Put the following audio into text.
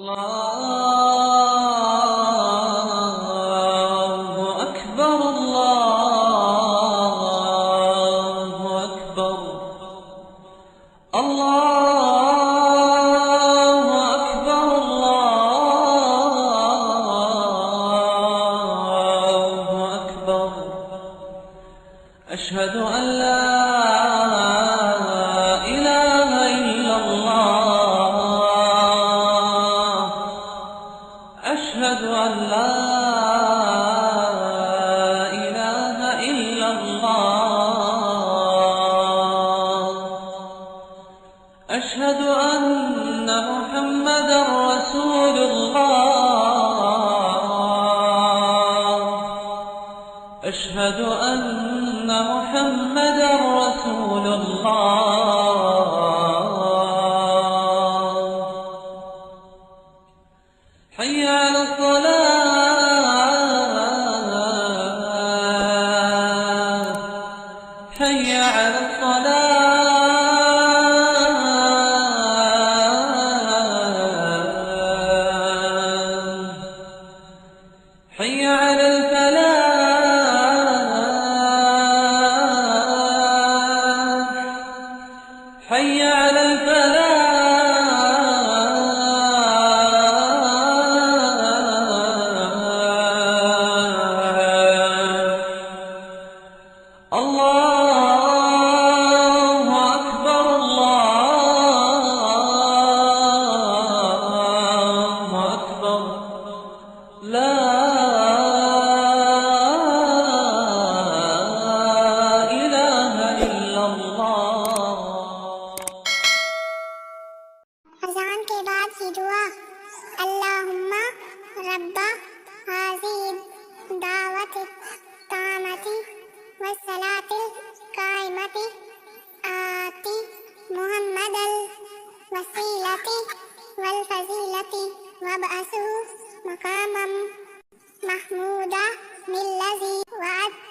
الله أكبر الله أكبر الله أكبر الله أكبر أشهد أن لا إله إلا الله أشهد أن لا إله إلا الله أشهد أن محمدا رسول الله أشهد أن محمدا رسول الله حي على الصلاة حي على الصلاة حي على الفلاح حي على الفلاح الله أكبر الله أكبر لا إله إلا الله अज़ान के बाद की दुआ अल्लाहुम्मा रब्बा हाज़िर दावत तामती वस्सलातिल काइमती आती मुहम्मदल वसीलती वल फज़ीलती वबअसहु मकामम महमूदा मिल्लज़ी वअद